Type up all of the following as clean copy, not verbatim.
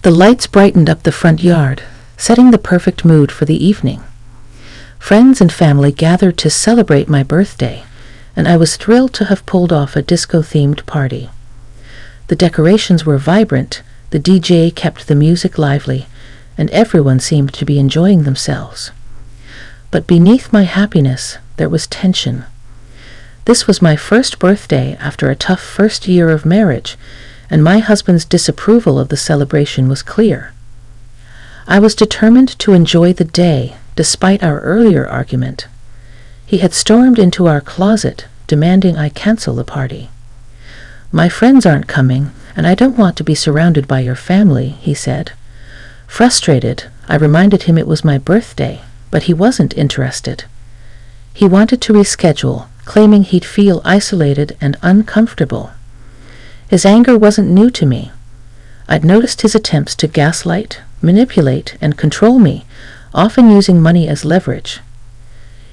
The lights brightened up the front yard, setting the perfect mood for the evening. Friends and family gathered to celebrate my birthday, and I was thrilled to have pulled off a disco-themed party. The decorations were vibrant, the DJ kept the music lively, and everyone seemed to be enjoying themselves. But beneath my happiness, there was tension. This was my first birthday after a tough first year of marriage, and my husband's disapproval of the celebration was clear. I was determined to enjoy the day, despite our earlier argument. He had stormed into our closet, demanding I cancel the party. "My friends aren't coming, and I don't want to be surrounded by your family," he said. Frustrated, I reminded him it was my birthday, but he wasn't interested. He wanted to reschedule, claiming he'd feel isolated and uncomfortable. His anger wasn't new to me. I'd noticed his attempts to gaslight, manipulate, and control me, often using money as leverage.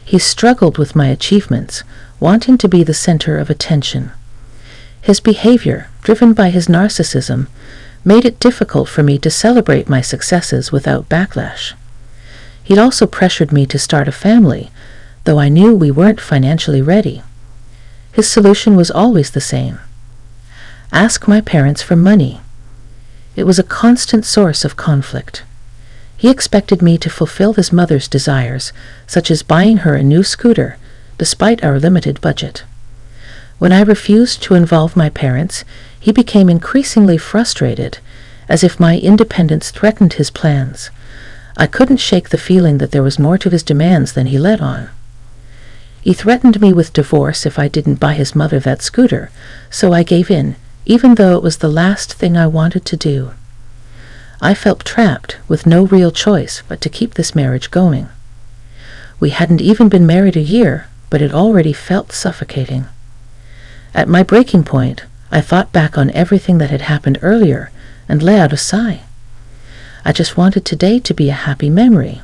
He struggled with my achievements, wanting to be the center of attention. His behavior, driven by his narcissism, made it difficult for me to celebrate my successes without backlash. He'd also pressured me to start a family, though I knew we weren't financially ready. His solution was always the same: ask my parents for money. It was a constant source of conflict. He expected me to fulfill his mother's desires, such as buying her a new scooter, despite our limited budget. When I refused to involve my parents, he became increasingly frustrated, as if my independence threatened his plans. I couldn't shake the feeling that there was more to his demands than he let on. He threatened me with divorce if I didn't buy his mother that scooter, so I gave in, even though it was the last thing I wanted to do. I felt trapped, with no real choice but to keep this marriage going. We hadn't even been married a year, but it already felt suffocating. At my breaking point, I thought back on everything that had happened earlier and let out a sigh. I just wanted today to be a happy memory.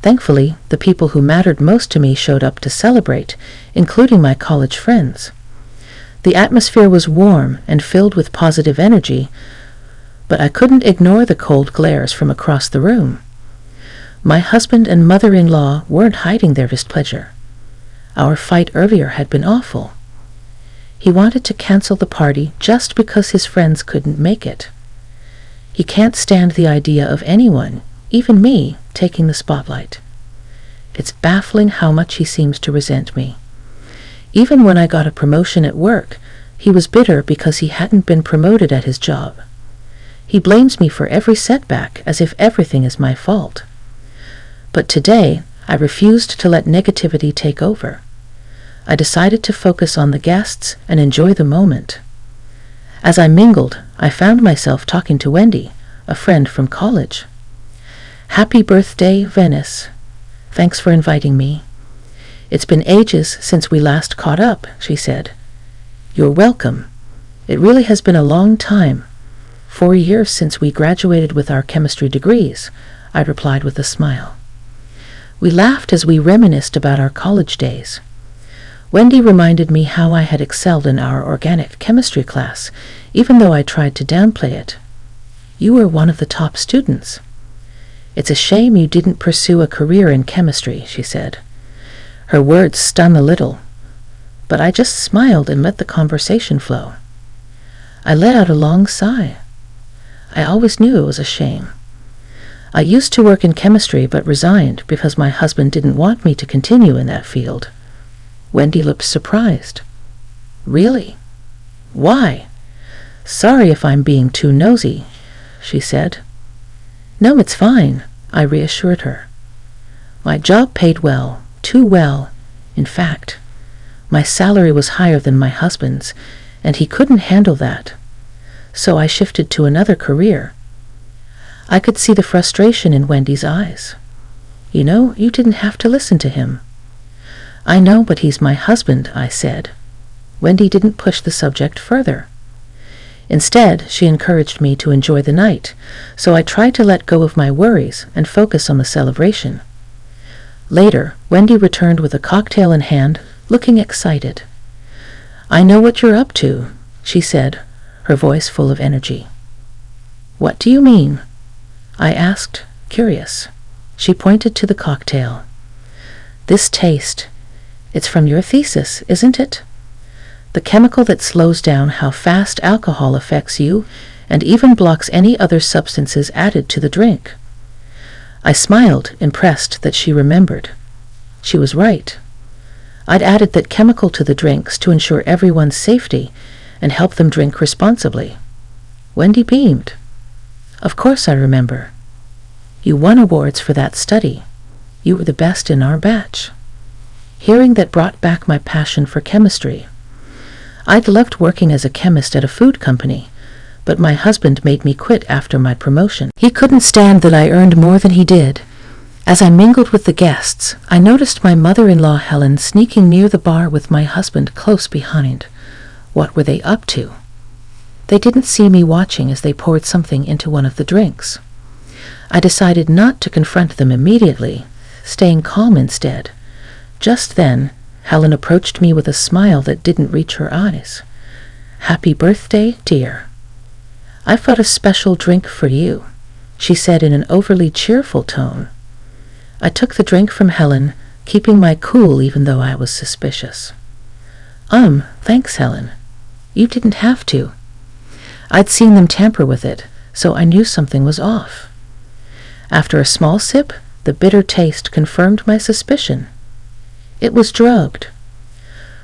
Thankfully, the people who mattered most to me showed up to celebrate, including my college friends. The atmosphere was warm and filled with positive energy, but I couldn't ignore the cold glares from across the room. My husband and mother-in-law weren't hiding their displeasure. Our fight earlier had been awful. He wanted to cancel the party just because his friends couldn't make it. He can't stand the idea of anyone, even me, taking the spotlight. It's baffling how much he seems to resent me. Even when I got a promotion at work, he was bitter because he hadn't been promoted at his job. He blames me for every setback as if everything is my fault. But today, I refused to let negativity take over. I decided to focus on the guests and enjoy the moment. As I mingled, I found myself talking to Wendy, a friend from college. "Happy birthday, Venice. Thanks for inviting me. It's been ages since we last caught up," she said. "You're welcome. It really has been a long time. 4 years since we graduated with our chemistry degrees," I replied with a smile. We laughed as we reminisced about our college days. Wendy reminded me how I had excelled in our organic chemistry class, even though I tried to downplay it. "You were one of the top students. It's a shame you didn't pursue a career in chemistry," she said. Her words stung a little, but I just smiled and let the conversation flow. I let out a long sigh. I always knew it was a shame. I used to work in chemistry but resigned because my husband didn't want me to continue in that field. Wendy looked surprised. "Really? Why?" "Sorry if I'm being too nosy," she said. "No, it's fine," I reassured her. My job paid well, too well. In fact, my salary was higher than my husband's, and he couldn't handle that. So I shifted to another career. I could see the frustration in Wendy's eyes. "You know, you didn't have to listen to him." "I know, but he's my husband," I said. Wendy didn't push the subject further. Instead, she encouraged me to enjoy the night, so I tried to let go of my worries and focus on the celebration. Later, Wendy returned with a cocktail in hand, looking excited. "I know what you're up to," she said, her voice full of energy. "What do you mean?" I asked, curious. She pointed to the cocktail. "This taste. It's from your thesis, isn't it? The chemical that slows down how fast alcohol affects you and even blocks any other substances added to the drink." I smiled, impressed that she remembered. She was right. I'd added that chemical to the drinks to ensure everyone's safety and help them drink responsibly. Wendy beamed. "Of course I remember. You won awards for that study. You were the best in our batch." Hearing that brought back my passion for chemistry. I'd loved working as a chemist at a food company, but my husband made me quit after my promotion. He couldn't stand that I earned more than he did. As I mingled with the guests, I noticed my mother-in-law Helen sneaking near the bar with my husband close behind. What were they up to? They didn't see me watching as they poured something into one of the drinks. I decided not to confront them immediately, staying calm instead. Just then, Helen approached me with a smile that didn't reach her eyes. "Happy birthday, dear. I've got a special drink for you," she said in an overly cheerful tone. I took the drink from Helen, keeping my cool even though I was suspicious. Thanks, Helen. You didn't have to." I'd seen them tamper with it, so I knew something was off. After a small sip, the bitter taste confirmed my suspicion. It was drugged.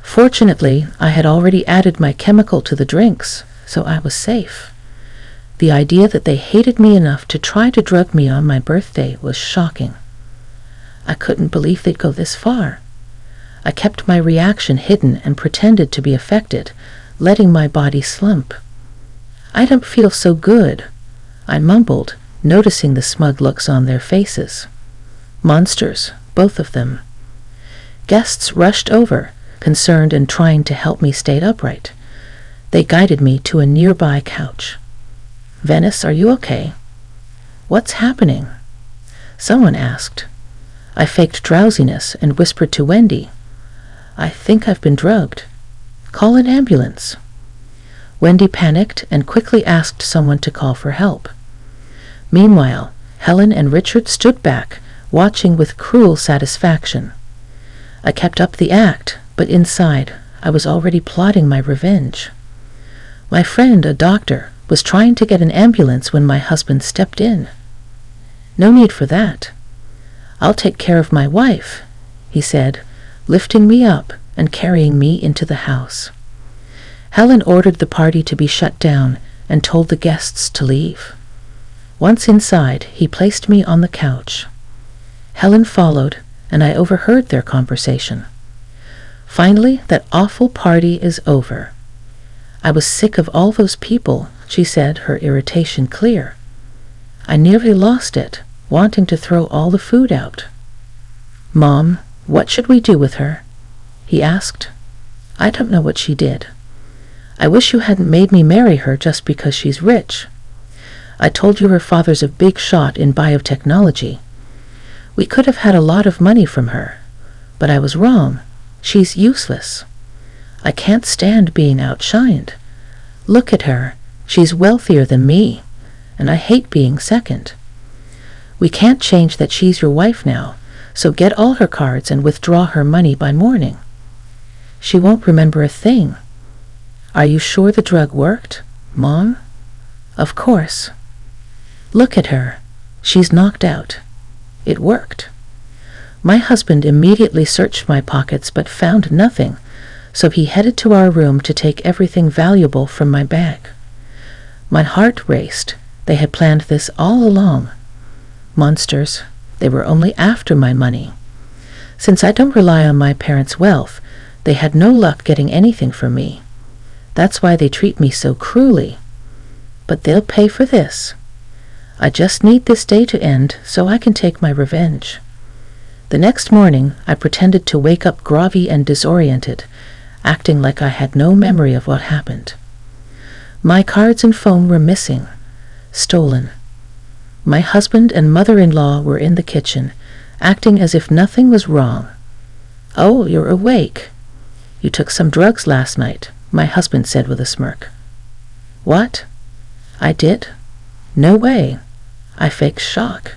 Fortunately, I had already added my chemical to the drinks, so I was safe. The idea that they hated me enough to try to drug me on my birthday was shocking. I couldn't believe they'd go this far. I kept my reaction hidden and pretended to be affected, letting my body slump. "I don't feel so good," I mumbled, noticing the smug looks on their faces. Monsters, both of them. Guests rushed over, concerned and trying to help me stay upright. They guided me to a nearby couch. "Venice, are you okay?" "What's happening?" someone asked. I faked drowsiness and whispered to Wendy, "I think I've been drugged. Call an ambulance." Wendy panicked and quickly asked someone to call for help. Meanwhile, Helen and Richard stood back, watching with cruel satisfaction. I kept up the act, but inside, I was already plotting my revenge. My friend, a doctor, was trying to get an ambulance when my husband stepped in. "No need for that. I'll take care of my wife," he said, lifting me up and carrying me into the house. Helen ordered the party to be shut down and told the guests to leave. Once inside, he placed me on the couch. Helen followed, and I overheard their conversation. "Finally, that awful party is over. I was sick of all those people," she said, her irritation clear. "I nearly lost it, wanting to throw all the food out." "Mom, what should we do with her?" he asked. "I don't know what she did. I wish you hadn't made me marry her just because she's rich. I told you her father's a big shot in biotechnology. We could have had a lot of money from her, but I was wrong. She's useless. I can't stand being outshined. Look at her. She's wealthier than me, and I hate being second. We can't change that she's your wife now, so get all her cards and withdraw her money by morning. She won't remember a thing. Are you sure the drug worked, Mom?" "Of course. Look at her. She's knocked out. It worked." My husband immediately searched my pockets but found nothing, so he headed to our room to take everything valuable from my bag. My heart raced. They had planned this all along. Monsters. They were only after my money. Since I don't rely on my parents' wealth, they had no luck getting anything from me. That's why they treat me so cruelly. But they'll pay for this. I just need this day to end so I can take my revenge. The next morning, I pretended to wake up groggy and disoriented, acting like I had no memory of what happened. My cards and phone were missing, stolen. My husband and mother-in-law were in the kitchen, acting as if nothing was wrong. "Oh, you're awake. You took some drugs last night," my husband said with a smirk. "What? I did? "No way." I faked shock.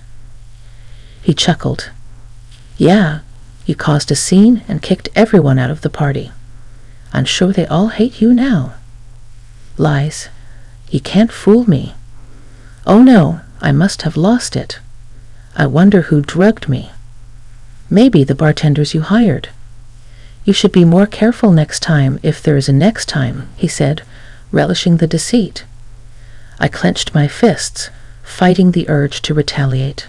He chuckled. "Yeah, you caused a scene and kicked everyone out of the party. I'm sure they all hate you now." "Lies. You can't fool me." "Oh no, I must have lost it. I wonder who drugged me." "Maybe the bartenders you hired." "You should be more careful next time, if there is a next time," he said, relishing the deceit. I clenched my fists, fighting the urge to retaliate.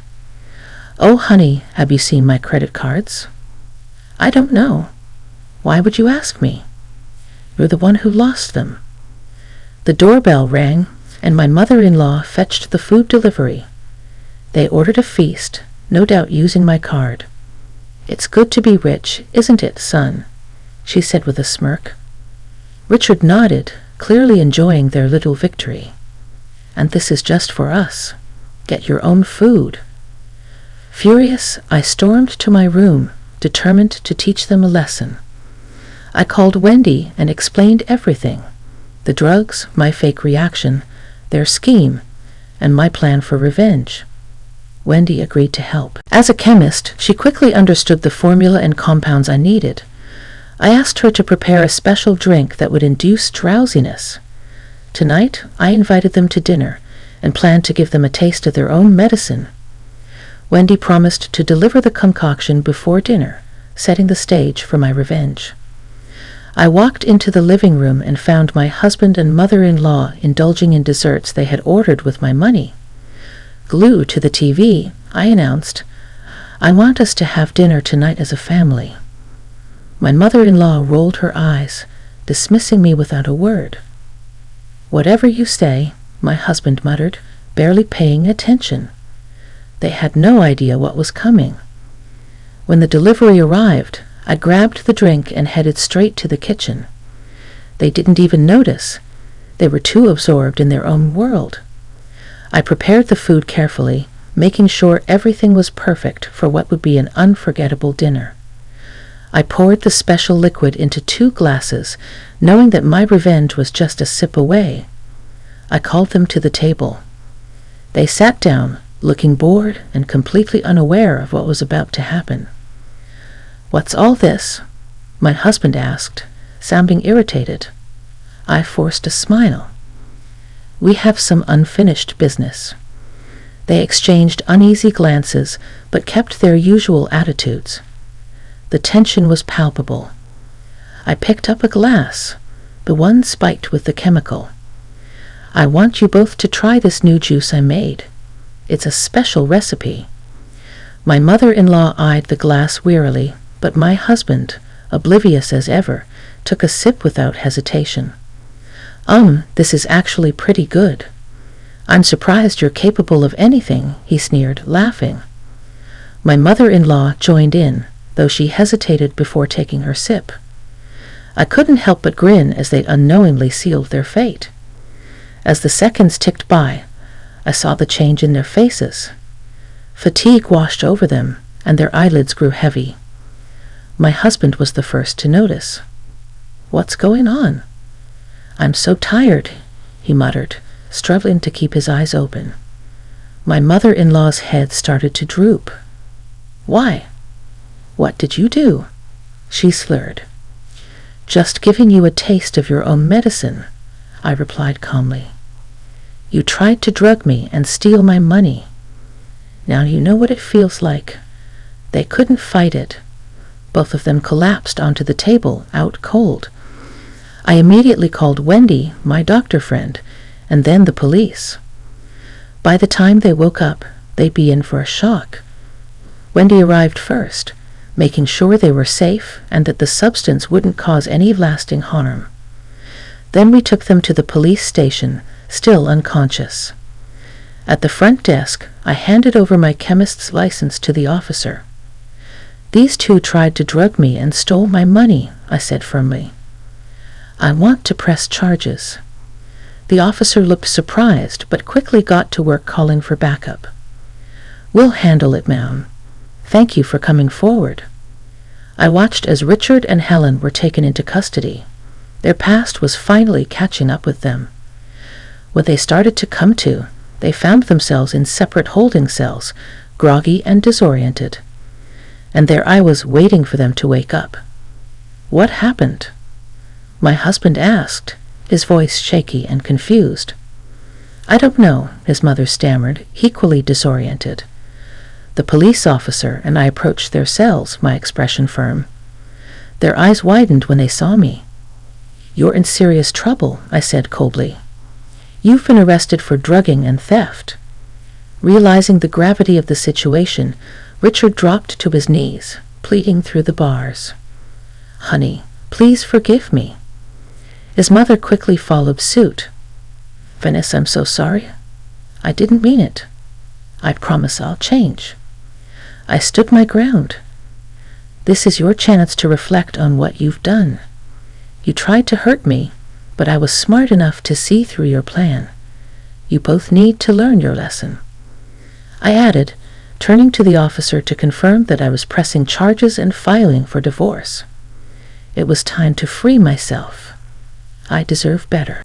"Oh, honey, have you seen my credit cards?" "I don't know." "Why would you ask me?" "You're the one who lost them." The doorbell rang, and my mother-in-law fetched the food delivery. They ordered a feast, no doubt using my card. "It's good to be rich, isn't it, son?" she said with a smirk. Richard nodded, clearly enjoying their little victory. "And this is just for us. Get your own food." Furious, I stormed to my room, determined to teach them a lesson. I called Wendy and explained everything: the drugs, my fake reaction, their scheme, and my plan for revenge. Wendy agreed to help. As a chemist, she quickly understood the formula and compounds I needed. I asked her to prepare a special drink that would induce drowsiness. Tonight, I invited them to dinner and planned to give them a taste of their own medicine. Wendy promised to deliver the concoction before dinner, setting the stage for my revenge. I walked into the living room and found my husband and mother-in-law indulging in desserts they had ordered with my money. Glued to the TV, I announced, "I want us to have dinner tonight as a family." My mother-in-law rolled her eyes, dismissing me without a word. "Whatever you say," my husband muttered, barely paying attention. They had no idea what was coming. When the delivery arrived, I grabbed the drink and headed straight to the kitchen. They didn't even notice. They were too absorbed in their own world. I prepared the food carefully, making sure everything was perfect for what would be an unforgettable dinner. I poured the special liquid into 2 glasses, knowing that my revenge was just a sip away. I called them to the table. They sat down, looking bored and completely unaware of what was about to happen. "What's all this?" my husband asked, sounding irritated. I forced a smile. "We have some unfinished business." They exchanged uneasy glances, but kept their usual attitudes. The tension was palpable. I picked up a glass, the one spiked with the chemical. "I want you both to try this new juice I made. It's a special recipe." My mother-in-law eyed the glass wearily, but my husband, oblivious as ever, took a sip without hesitation. This is actually pretty good." "I'm surprised you're capable of anything," he sneered, laughing. My mother-in-law joined in, though she hesitated before taking her sip. I couldn't help but grin as they unknowingly sealed their fate. As the seconds ticked by, I saw the change in their faces. Fatigue washed over them, and their eyelids grew heavy. My husband was the first to notice. "What's going on?" "I'm so tired," he muttered, struggling to keep his eyes open. My mother-in-law's head started to droop. "Why? What did you do?" she slurred. "Just giving you a taste of your own medicine," I replied calmly. "You tried to drug me and steal my money. Now you know what it feels like." They couldn't fight it. Both of them collapsed onto the table, out cold. I immediately called Wendy, my doctor friend, and then the police. By the time they woke up, they'd be in for a shock. Wendy arrived first, making sure they were safe and that the substance wouldn't cause any lasting harm. Then we took them to the police station, still unconscious. At the front desk, I handed over my chemist's license to the officer. "These 2 tried to drug me and stole my money," I said firmly. "I want to press charges." The officer looked surprised, but quickly got to work calling for backup. "We'll handle it, ma'am. Thank you for coming forward." I watched as Richard and Helen were taken into custody. Their past was finally catching up with them. When they started to come to, They found themselves in separate holding cells, groggy and disoriented. And there I was waiting for them to wake up. What happened? My husband asked, his voice shaky and confused. I don't know, his mother stammered, equally disoriented. The police officer and I approached their cells, my expression firm. Their eyes widened when they saw me. You're in serious trouble, I said coldly. You've been arrested for drugging and theft. Realizing the gravity of the situation, Richard dropped to his knees, pleading through the bars. Honey, please forgive me. His mother quickly followed suit. Vanessa, I'm so sorry. I didn't mean it. I promise I'll change. I stood my ground. This is your chance to reflect on what you've done. You tried to hurt me, but I was smart enough to see through your plan. You both need to learn your lesson. I added, turning to the officer to confirm that I was pressing charges and filing for divorce. It was time to free myself. I deserve better.